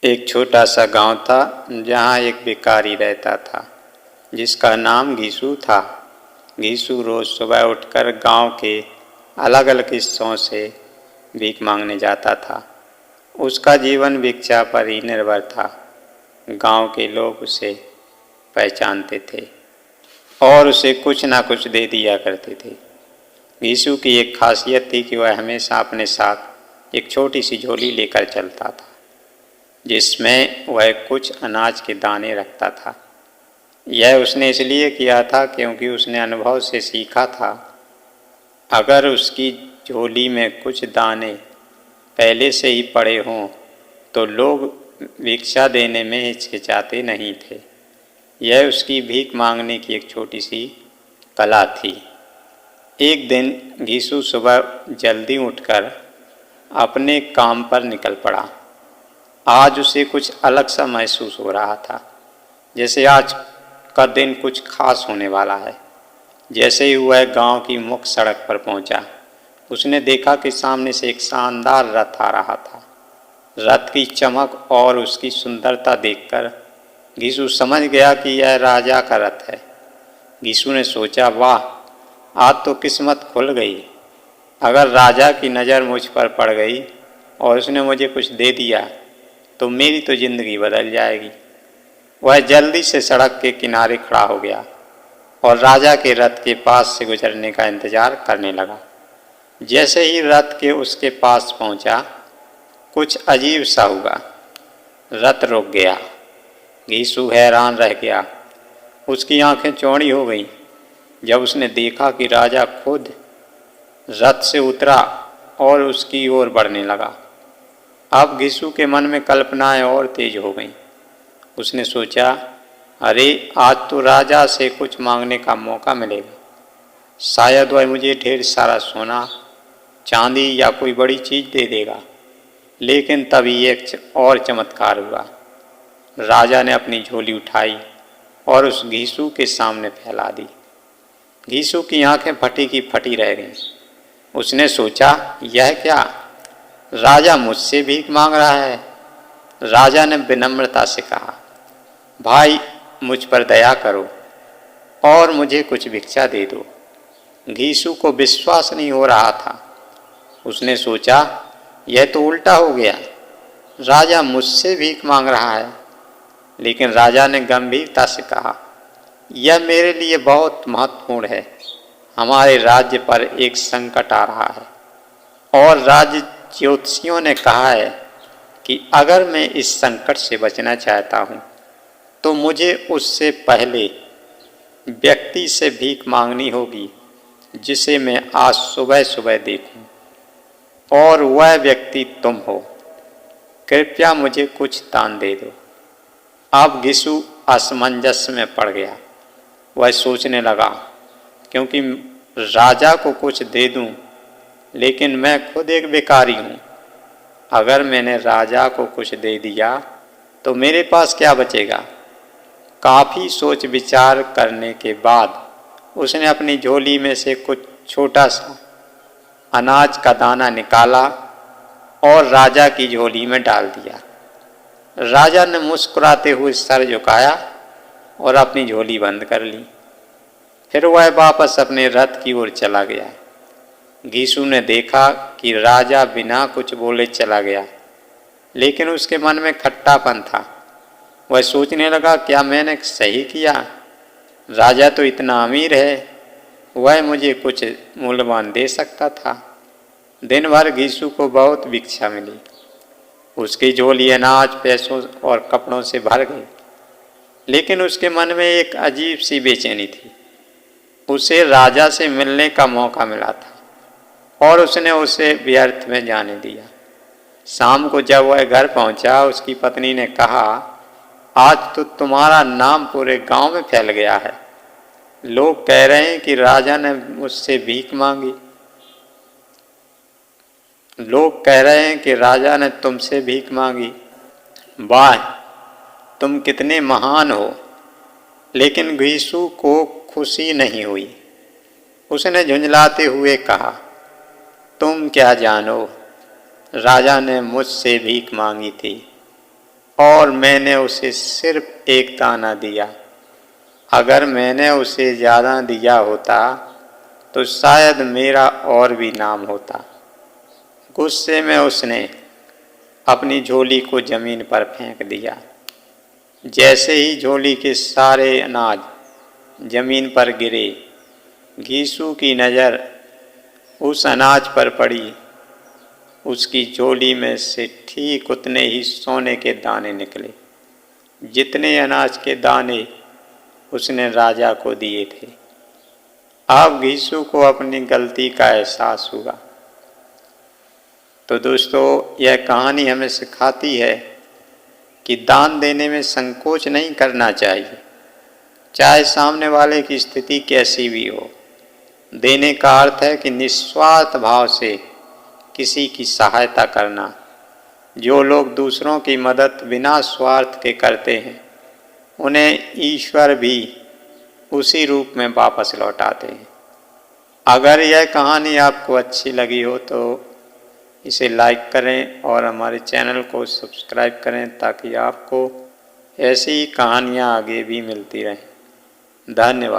एक छोटा सा गांव था जहां एक भिखारी रहता था जिसका नाम घीसू था। घीसू रोज सुबह उठकर गांव के अलग अलग हिस्सों से भीख मांगने जाता था। उसका जीवन भिक्षा पर ही निर्भर था। गांव के लोग उसे पहचानते थे और उसे कुछ ना कुछ दे दिया करते थे। घीसू की एक खासियत थी कि वह हमेशा अपने साथ एक छोटी सी झोली लेकर चलता था जिसमें वह कुछ अनाज के दाने रखता था। यह उसने इसलिए किया था क्योंकि उसने अनुभव से सीखा था, अगर उसकी झोली में कुछ दाने पहले से ही पड़े हों तो लोग भिक्षा देने में हिचकिचाते नहीं थे। यह उसकी भीख मांगने की एक छोटी सी कला थी। एक दिन घीसू सुबह जल्दी उठकर अपने काम पर निकल पड़ा। आज उसे कुछ अलग सा महसूस हो रहा था, जैसे आज का दिन कुछ खास होने वाला है। जैसे ही वह गांव की मुख्य सड़क पर पहुंचा, उसने देखा कि सामने से एक शानदार रथ आ रहा था। रथ की चमक और उसकी सुंदरता देखकर घीसू समझ गया कि यह राजा का रथ है। घीसू ने सोचा, वाह, आज तो किस्मत खुल गई। अगर राजा की नज़र मुझ पर पड़ गई और उसने मुझे कुछ दे दिया तो मेरी तो ज़िंदगी बदल जाएगी। वह जल्दी से सड़क के किनारे खड़ा हो गया और राजा के रथ के पास से गुजरने का इंतज़ार करने लगा। जैसे ही रथ के उसके पास पहुंचा, कुछ अजीब सा हुआ। रथ रुक गया। घीसू हैरान रह गया। उसकी आंखें चौड़ी हो गईं जब उसने देखा कि राजा खुद रथ से उतरा और उसकी ओर बढ़ने लगा। अब घीसू के मन में कल्पनाएं और तेज हो गईं। उसने सोचा, अरे, आज तो राजा से कुछ मांगने का मौका मिलेगा। शायद वह मुझे ढेर सारा सोना, चांदी या कोई बड़ी चीज़ दे देगा। लेकिन तभी एक और चमत्कार हुआ। राजा ने अपनी झोली उठाई और उस घीसू के सामने फैला दी। घीसू की आंखें फटी की फटी रह गईं। उसने सोचा, यह क्या? राजा मुझसे भीख मांग रहा है। राजा ने विनम्रता से कहा, भाई, मुझ पर दया करो और मुझे कुछ भिक्षा दे दो। घीसू को विश्वास नहीं हो रहा था। उसने सोचा, यह तो उल्टा हो गया। राजा मुझसे भीख मांग रहा है। लेकिन राजा ने गंभीरता से कहा, यह मेरे लिए बहुत महत्वपूर्ण है। हमारे राज्य पर एक संकट आ रहा है और राज्य ज्योतिषियों ने कहा है कि अगर मैं इस संकट से बचना चाहता हूँ तो मुझे उससे पहले व्यक्ति से भीख मांगनी होगी जिसे मैं आज सुबह सुबह देखूं, और वह व्यक्ति तुम हो। कृपया मुझे कुछ दान दे दो। अब घीसू असमंजस में पड़ गया। वह सोचने लगा, क्योंकि राजा को कुछ दे दूं, लेकिन मैं खुद एक भिखारी हूँ। अगर मैंने राजा को कुछ दे दिया तो मेरे पास क्या बचेगा? काफ़ी सोच विचार करने के बाद उसने अपनी झोली में से कुछ छोटा सा अनाज का दाना निकाला और राजा की झोली में डाल दिया। राजा ने मुस्कुराते हुए सर झुकाया और अपनी झोली बंद कर ली। फिर वह वापस अपने रथ की ओर चला गया। घीसू ने देखा कि राजा बिना कुछ बोले चला गया, लेकिन उसके मन में खट्टापन था। वह सोचने लगा, क्या मैंने सही किया? राजा तो इतना अमीर है, वह मुझे कुछ मूल्यवान दे सकता था। दिन भर घीसू को बहुत भिक्षा मिली। उसकी झोली अनाज, पैसों और कपड़ों से भर गई, लेकिन उसके मन में एक अजीब सी बेचैनी थी। उसे राजा से मिलने का मौका मिला था और उसने उसे व्यर्थ में जाने दिया। शाम को जब वह घर पहुंचा, उसकी पत्नी ने कहा, आज तो तुम्हारा नाम पूरे गांव में फैल गया है। लोग कह रहे हैं कि राजा ने मुझसे भीख मांगी। लोग कह रहे हैं कि राजा ने तुमसे भीख मांगी। वाह, तुम कितने महान हो। लेकिन घीसू को खुशी नहीं हुई। उसने झुंझलाते हुए कहा, तुम क्या जानो, राजा ने मुझसे भीख मांगी थी। और मैंने उसे सिर्फ एक दाना दिया। अगर मैंने उसे ज़्यादा दिया होता तो शायद मेरा और भी नाम होता। गुस्से में उसने अपनी झोली को ज़मीन पर फेंक दिया। जैसे ही झोली के सारे अनाज ज़मीन पर गिरे, घीसू की नज़र उस अनाज पर पड़ी। उसकी झोली में से ठीक उतने ही सोने के दाने निकले जितने अनाज के दाने उसने राजा को दिए थे। अब घीसू को अपनी गलती का एहसास हुआ। तो दोस्तों, यह कहानी हमें सिखाती है कि दान देने में संकोच नहीं करना चाहिए, चाहे सामने वाले की स्थिति कैसी भी हो। देने का अर्थ है कि निस्वार्थ भाव से किसी की सहायता करना। जो लोग दूसरों की मदद बिना स्वार्थ के करते हैं, उन्हें ईश्वर भी उसी रूप में वापस लौटाते हैं। अगर यह कहानी आपको अच्छी लगी हो तो इसे लाइक करें और हमारे चैनल को सब्सक्राइब करें, ताकि आपको ऐसी कहानियाँ आगे भी मिलती रहें। धन्यवाद।